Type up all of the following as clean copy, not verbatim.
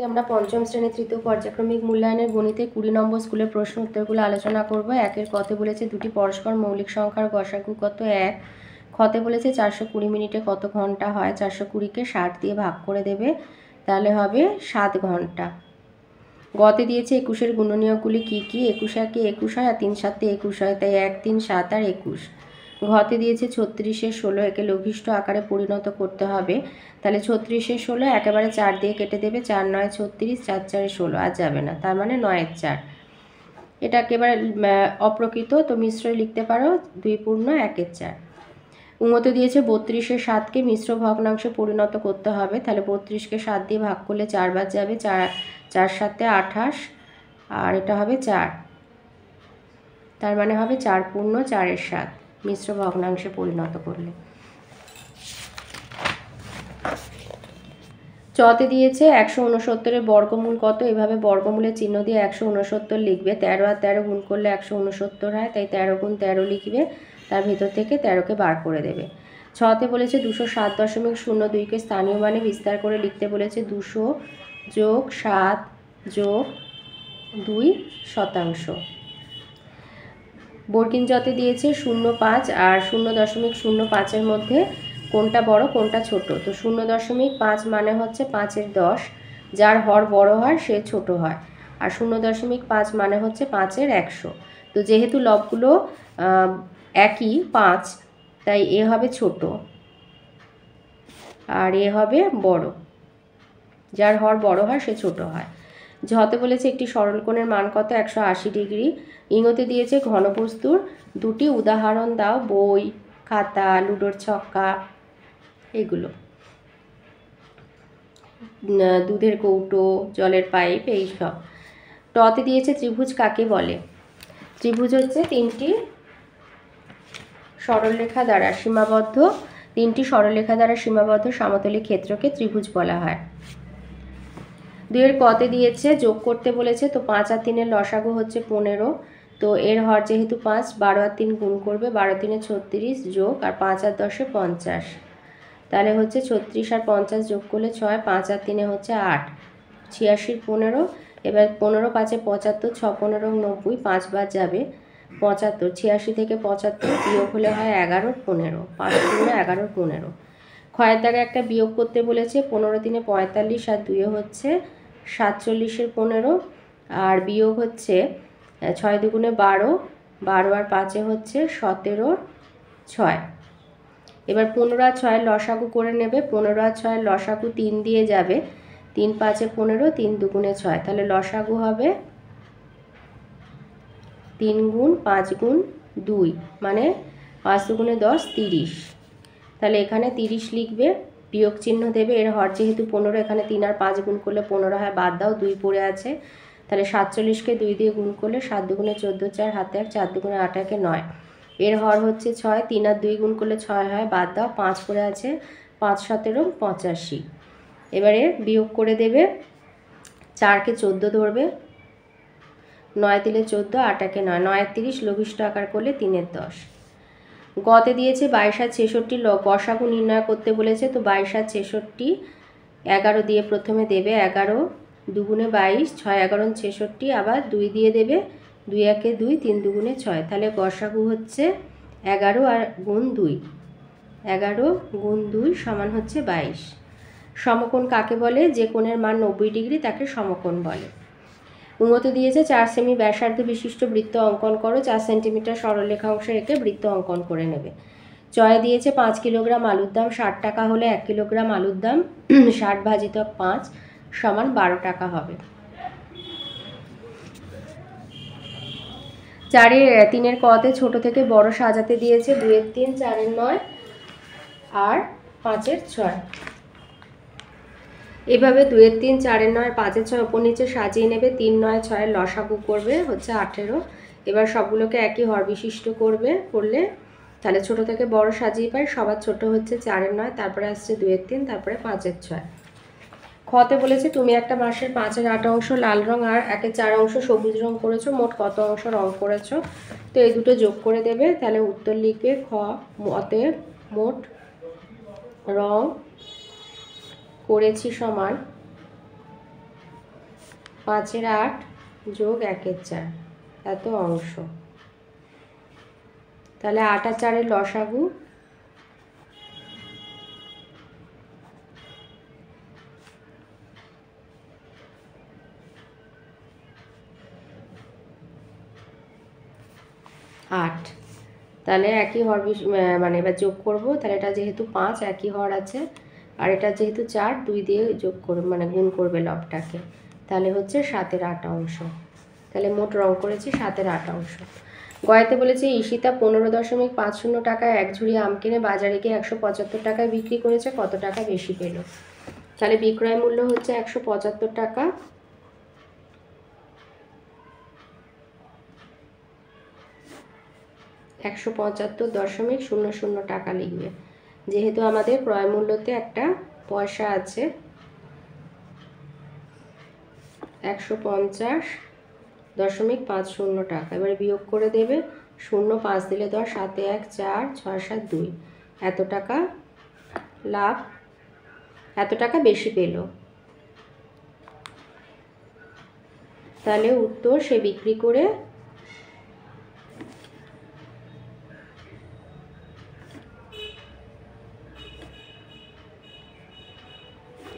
আমরা পঞ্চম শ্রেণীর তৃতীয় পর্যায়ক্রমিক মূল্যায়নের গণিতে 20 নম্বর স্কুলের প্রশ্ন উত্তরগুলো আলোচনা করব। একের কতে বলেছে দুটি পরস্পর মৌলিক সংখ্যার গসাগু কত 1। খতে বলেছে 420 মিনিটে কত ঘন্টা হয়। 420কে 60 দিয়ে ভাগ করে দেবে, তাহলে হবে 7 ঘন্টা। গতে দিয়েছে 21-এর গুণনীয়কগুলি কী কী। 21 একে 21 হয় আর 3 7 21 হয়, তাই 1 3 7 আর 21। ঘতে দিয়েছে 36-এর 16, একে লঘিষ্ঠ আকারে পরিণত করতে হবে, তাহলে 36-এর 16 একেবারে 4 দিয়ে কেটে দেবে, 4 9 36, 4 4 16, আর যাবে না, তার মানে 9 4। এটা একেবারে অপ্রকৃত, তো মিশ্রই লিখতে পারো 2 পূর্ণ 1 4। উঙ্গতে দিয়েছে 32-এর 7কে মিশ্র ভগ্নাংশে পরিণত করতে হবে, তাহলে 32কে 7 দিয়ে ভাগ করলে 4 বার যাবে, 4 4 7 28, আর এটা হবে 4, তার মানে হবে 4 পূর্ণ 4-এর 7 মিশ্র ভগ্নাংশে পরিণত করলে। চতে দিয়েছে 169-এর বর্গমূল কত। এভাবে বর্গমূলের চিহ্ন দিয়ে 169 লিখবে। 13 আর 13 গুণ করলে 169 হয়, তাই 13 গুণ 13 লিখবে, তার ভেতর থেকে 13কে বার করে দেবে। ছতে বলেছে 207.02কে স্থানীয় মানে বিস্তার করে লিখতে বলেছে। 200 যোগ 7 যোগ 2%। বর্গিন জতে দিয়েছে 0.5 আর 0.05-এর মধ্যে কোনটা বড় কোনটা ছোট। তো 0.5 মানে হচ্ছে 5-এর 10, যার হর বড় হয় সে ছোট হয়, আর 0.5 মানে হচ্ছে 5-এর 100। তো যেহেতু লবগুলো একই 5, তাই এ হবে ছোট আর এ হবে বড়, যার হর বড় হয় সে ছোট হয়। ঝতে বলেছে একটি সরলকোণের মান কত। 180 ডিগ্রি। ইংতে দিয়েছে ঘনবস্তুর দুটি উদাহরণ দাও। বই, খাতা, লুডোর ছক্কা, এগুলো, দুধের কৌটো, জলের পাইপ, এইসব। টতে দিয়েছে ত্রিভুজ কাকে বলে। ত্রিভুজ হচ্ছে তিনটি সরলরেখা দ্বারা সীমাবদ্ধ সমতলী ক্ষেত্রকে ত্রিভুজ বলা হয়। 2-এর কতে দিয়েছে যোগ করতে বলেছে। তো 5 আর 3-এর লসাগু হচ্ছে 15, তো এর হর যেহেতু 5, 12 আর 3 গুণ করবে, 12 3 36 যোগ আর 5 আর 10 50, তাহলে হচ্ছে 36 আর 50 যোগ করলে 6, 5 আর 3 হচ্ছে 8, 86 15। এবার 15 5 75, 6 15 90, 5 বার যাবে, 75। 86 থেকে 75 বিয়োগ হলে হয় 11 15, 5 পূর্ণ 11 15। ক্ষয়ের দ্বারা একটা বিয়োগ করতে বলেছে। 15 3 45 আর 2 হচ্ছে 47-এর 15, আর বিয়োগ হচ্ছে 6 2 12, 12 আর 5 হচ্ছে 17 6। এবার 15 আর 6-এর লসাগু করে নেবে। 15 আর 6-এর লসাগু 3 দিয়ে যাবে, 3 5 15, 3 2 6, তাহলে লসাগু হবে 3 গুণ 5 গুণ 2, মানে 5 2 10 30, তাহলে এখানে 30 লিখবে, বিয়োগ চিহ্ন দেবে। এর হর যেহেতু 15, এখানে 3 আর 5 গুণ করলে 15 হয়, বাদ দাও, 2 পড়ে আছে, তাহলে 47কে 2 দিয়ে গুণ করলে 7 2 14 4 হাতে 1, 4 2 8 1 9, এর হর হচ্ছে 6, 3 আর 2 গুণ করলে 6 হয়, বাদ দাও, 5 পড়ে আছে, 5 17 85। এবারে বিয়োগ করে দেবে। 4কে 14 ধরবে, 9 3 14, 8 1 9, 9 30 লঘিষ্ঠ আকার করলে 3 10। গতে দিয়েছে 22 আর 66 গসাগু নির্ণয় করতে বলেছে। তো 22 আর 66 11 দিয়ে প্রথমে দেবে, 11 2 22, 6 11 66, আবার 2 দিয়ে দেবে, 2 1 2, 3 2 6, তাহলে গসাগু হচ্ছে 11 আর গুণ 2, 11 গুণ 2 সমান হচ্ছে 22। সমকোণ কাকে বলে। যে কোণের মান 90 ডিগ্রি তাকে সমকোণ বলে। উন্নত দিয়েছে 4 সেমি ব্যাসার্ধ বিশিষ্ট বৃত্ত অঙ্কন করো। 4 সেন্টিমিটার সরলরেখা অংশ এঁকে বৃত্ত অঙ্কন করে নেবে। চয়ে দিয়েছে 5 কিলোগ্রাম আলুর দাম 60 টাকা হলে 1 কিলোগ্রাম আলুর দাম 60 ভাজিতক 5 সমান 12 টাকা হবে। 3-এর কতে ছোট থেকে বড় সাজাতে দিয়েছে। 2-এর 3, 4-এর 9 আর 5-এর 6। এভাবে 2-এর 3, 4-এর 9, 5-এর 6 ওপর নিচে সাজিয়ে নেবে। 3 9 6-এর লসাগু করবে হচ্ছে 18। এবার সবগুলোকে একই হর বিশিষ্ট করলে তাহলে ছোট থেকে বড় সাজিয়ে পাই। সবার ছোট হচ্ছে 4-এর 9, তারপরে আসছে 2-এর 3, তারপরে 5-এর 6। খতে বলেছে তুমি একটা মাসের 5-এর 8 অংশ লাল রং আর 1-এর 4 অংশ সবুজ রং করেছো, মোট কত অংশ রং করেছো। তো এই দুটো যোগ করে দেবে, তাহলে উত্তর লিখবে খ অতএব মোট রং করেছি সমান 5-এর 8 যোগ 1-এর 4 এত অংশ। তাহলে 8 আর 4-এর লসাগু 8। তাহলে একই হর মানে এবার যোগ করব। তাহলে এটা যেহেতু 5 একই হর আছে, আর এটা যেহেতু 4 2 দিয়ে যোগ করবে মানে গুণ করবে লবটাকে, তাহলে হচ্ছে 7-এর 8 অংশ। তাহলে মোট রং করেছি 7-এর 8 অংশ। গয়াতে বলেছে ঈশিতা 15.50 টাকায় এক ঝুড়ি আম কিনে বাজারে গিয়ে 175 টাকায় বিক্রি করেছে, কত টাকা বেশি পেল? তাহলে বিক্রয় মূল্য হচ্ছে 175 টাকা, 175.00 টাকা লিখবে। যেহেতু আমাদের ক্রয় মূল্যতে একটা পয়সা আছে 150.50 টাকা, এবারে বিয়োগ করে দেবে। 0 5 দিলে 10, 7 1 4 6 7 2 এত টাকা লাভ, এত টাকা বেশি পেল। তাহলে উত্তর সে বিক্রি করে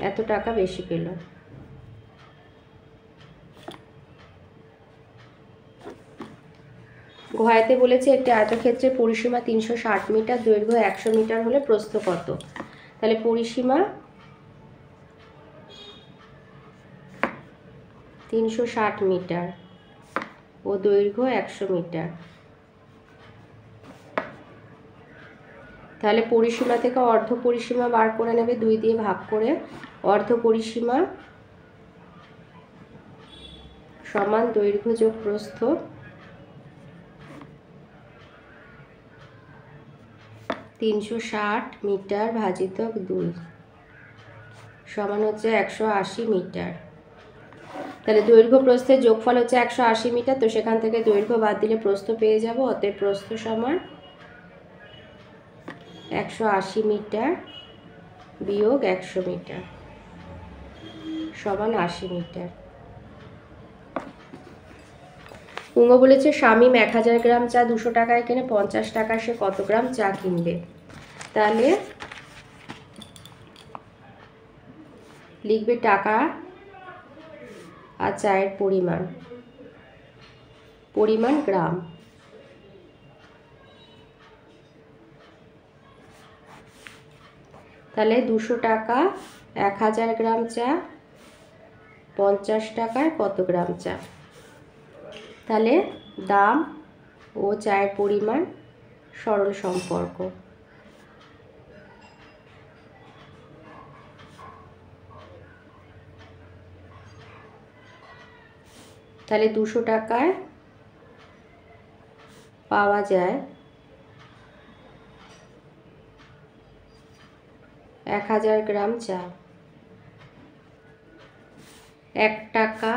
এত টাকা বেশি পেল। ঘয়াতে বলেছে একটি আয়তক্ষেত্রের পরিসীমা 360 মিটার, দৈর্ঘ্য 100 মিটার হলে প্রস্থ কত? তাহলে পরিসীমা 360 মিটার ও দৈর্ঘ্য 100 মিটার। তাহলে পরিসীমা থেকে অর্ধ পরিসীমা বার করে নেবে 2 দিয়ে ভাগ করে। অর্ধ পরিসীমা সমান দৈর্ঘ্য যোগ প্রস্থ, 360 মিটার ভাজিত 2 সমান হচ্ছে 180 মিটার। তাহলে দৈর্ঘ্য প্রস্থের যোগফল হচ্ছে 180 মিটার, তো সেখান থেকে দৈর্ঘ্য বাদ দিলে প্রস্থ পেয়ে যাব। অতএব প্রস্থ সমান 180 মিটার বিয়োগ 100 মিটার সমান 80 মিটার। পুঙ্গ বলেছে শামীম 1000 গ্রাম চা 200 টাকায় কিনে 50 টাকায় সে কত গ্রাম চা কিনবে? তাহলে লিখবে টাকা আর চায়ের পরিমাণ, পরিমাণ গ্রাম। তাহলে 200 টাকা 1000 গ্রাম চা, 50 টাকায় কত গ্রাম চা? তাহলে দাম ও চায়ের পরিমাণ সরল সম্পর্ক। তাহলে 200 টাকায় পাওয়া যায় 1000 গ্রাম চা, 1 টাকা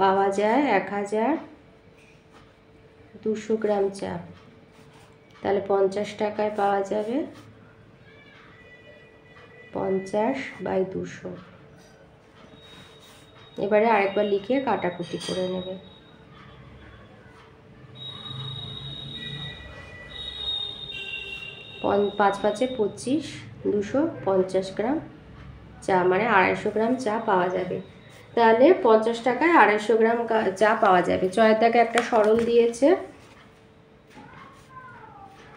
পাওয়া যায় 1200 গ্রাম চা। তাহলে 50 টাকায় পাওয়া যাবে 50/200। এবারে আরেকবার লিখে কাটাকুটি করে নেবে। 5 5 25, 250 গ্রাম চা মানে 250 গ্রাম চা পাওয়া যাবে। তাহলে 50 টাকায় 250 গ্রাম চা পাওয়া যাবে। চয়ের দাগে একটা সরল দিয়েছে,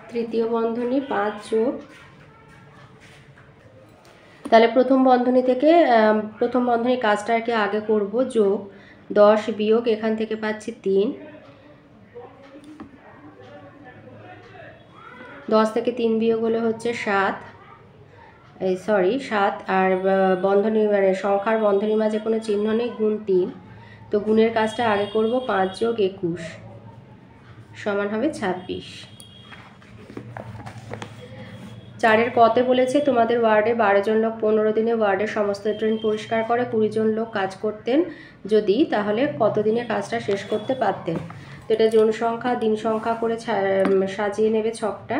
তৃতীয় বন্ধনী 5 যোগ, তাহলে প্রথম বন্ধনী থেকে প্রথম বন্ধনীর কাজটা আর কি আগে করব, যোগ 10 বিয়োগ এখান থেকে পাচ্ছি 3, 10 থেকে 3 বিয়োগ হলে হচ্ছে 7, 7 আর বন্ধনী মানে সংখ্যার বন্ধনীর মাঝে কোনো চিহ্ন নেই, গুণ 3, তো গুণের কাজটা আগে করব। 5 যোগ 21 সমান হবে 26। 4-এর কতে বলেছে তোমাদের ওয়ার্ডে 12 জন লোক 15 দিনে ওয়ার্ডের সমস্ত ড্রেন পরিষ্কার করে, 20 জন লোক কাজ করতেন যদি, তাহলে কত দিনে কাজটা শেষ করতে পারতেন? তো এটা জন সংখ্যা দিন সংখ্যা করে সাজিয়ে নেবে ছকটা।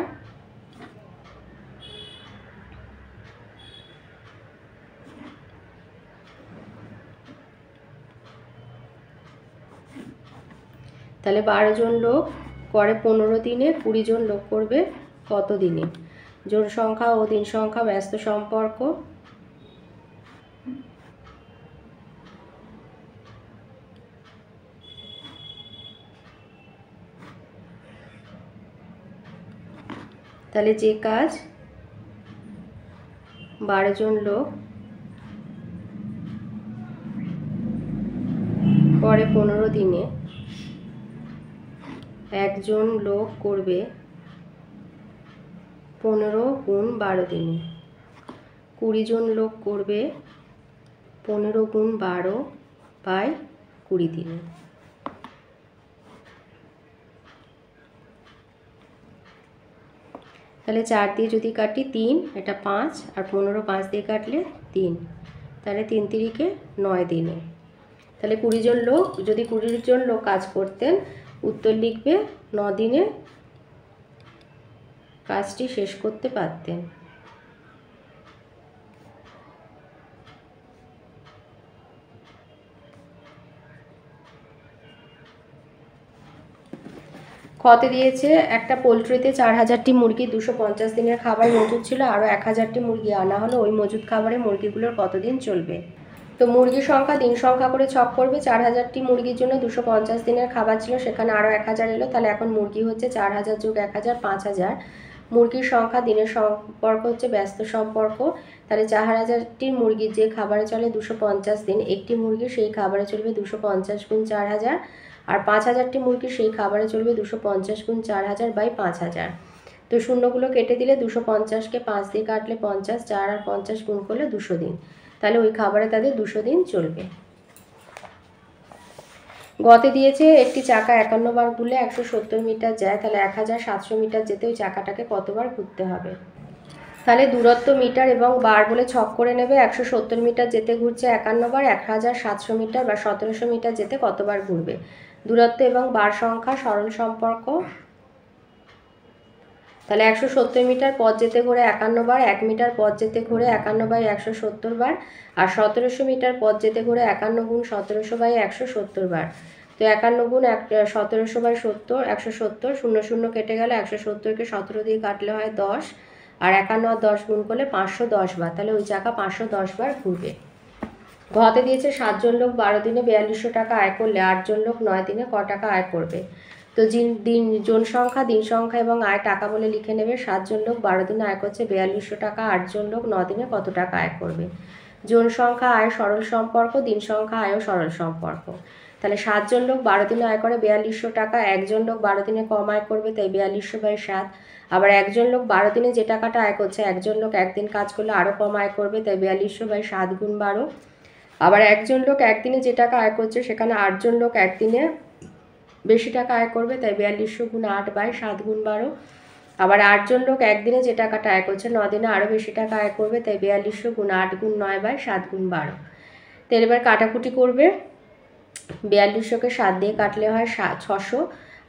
তাহলে 12 জন লোক করে 15 দিনে, 20 জন লোক করবে কত দিনে? জন সংখ্যা ও দিন সংখ্যা ব্যস্ত সম্পর্ক। তাহলে যে কাজ 12 জন লোক করে 15 দিনে, একজন লোক করবে 15 গুণ 12 দিনে। 20 জন লোক করবে 15 গুণ 12 বাই 20 দিনে। তাহলে 4 দিয়ে যদি কাটি 3, এটা 5, আর 15 5 দিয়ে কাটলে 3, তাহলে 3 তিরিকে 9 দিনে। তাহলে 20 জন লোক, যদি 20 জন লোক কাজ করতেন, উত্তর লিখবে 9 দিনে কাজটি শেষ করতে পারতেন। খতে দিয়েছে একটা পোলট্রিতে 4000টি মুরগি 250 দিনের খাবার মজুদ ছিল, আরও 1000টি মুরগি আনা হলো। ওই মজুদ খাবারে মুরগিগুলোর কতদিন চলবে? তো মুরগির সংখ্যা দিন সংখ্যা করে ছক করবে। 4000টি মুরগির জন্য 250 দিনের খাবার ছিল, সেখানে আরও 1000 এলো, তাহলে এখন মুরগি হচ্ছে 4000 যোগ 1000 5000। মুরগির সংখ্যা দিনের সম্পর্ক হচ্ছে ব্যস্ত সম্পর্ক। তাহলে 4000টি মুরগির যে খাবারে চলে 250 দিন, একটি মুরগি সেই খাবারে চলবে 250 গুণ 4000, আর 5000টি মুরগি সেই খাবারে চলবে 250 গুণ 4000 বাই 5000। তো শূন্যগুলো কেটে দিলে 250কে 5 দিয়ে কাটলে 50, 4 আর 50 গুণ করলে 200 দিন। তাহলে ওই খাবারে তাদের 200 দিন চলবে। গতে দিয়েছে একটি চাকা 51 বার ঘুরলে 170 মিটার যায়, তাহলে 1700 মিটার যেতে ওই চাকাটাকে কতবার ঘুরতে হবে? তাহলে দূরত্ব মিটার এবং বার বলে ছক করে নেবে। 170 মিটার যেতে ঘুরছে 51 বার, 1700 মিটার বা 1700 মিটার যেতে কতবার ঘুরবে? দূরত্ব এবং বার সংখ্যা সরল সম্পর্ক। তাহলে 170 মিটার পথ যেতে ঘোরে 51 বার, 1 মিটার পথ যেতে ঘোরে 51 বাই 170 বার, আর 1700 মিটার পথ যেতে ঘোরে 51 গুণ 1700 বাই 170 বার। তো 51 গুণ 1700 বাই 70, 170, 0 0 কেটে গেলে 170কে 17 দিয়ে কাটলে হয় 10, আর 51 আর 10 গুণ করলে 510 বার। তাহলে ওই চাকা 510 বার ঘুরবে। ঘতে দিয়েছে 7 জন লোক 12 দিনে 4200 টাকা আয় করলে 8 জন লোক 9 দিনে ক টাকা আয় করবে? তো জন সংখ্যা দিন সংখ্যা এবং আয় টাকা বলে লিখে নেবে। 7 জন লোক 12 দিনে আয় করছে 4200 টাকা, 8 জন লোক 9 দিনে কত টাকা আয় করবে? জন সংখ্যা আয় সরল সম্পর্ক, দিন সংখ্যা আয়ও সরল সম্পর্ক। তাহলে 7 জন লোক 12 দিনে আয় করে 4200 টাকা, একজন লোক 12 দিনে কম আয় করবে, তাই 4200 বাই 7। আবার একজন লোক 12 দিনে যে টাকাটা আয় করছে, একজন লোক একদিন কাজ করলে আরও কম আয় করবে, তাই 4200 বাই 7 গুণ 12। আবার একজন লোক একদিনে যে টাকা আয় করছে, সেখানে 8 জন লোক একদিনে বেশি টাকা আয় করবে, তাই 4200 গুণ 8 বাই 7 গুণ 12। আবার 8 জন লোক একদিনে যে টাকাটা আয় করছে 9 দিনে আরও বেশি টাকা আয় করবে, তাই 4200 গুণ 8 গুণ 9 বাই 7 গুণ 12। তো এবার কাটাকুটি করবে। 4200কে 7 দিয়ে কাটলে হয় 600,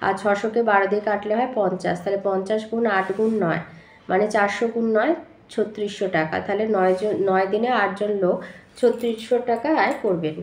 আর 600কে 12 দিয়ে কাটলে হয় 50। তাহলে 50 গুণ 8 গুণ 9 মানে 400 গুণ 9 3600 টাকা। তাহলে 9 দিনে 8 জন লোক 3600 টাকা আয় করবেন।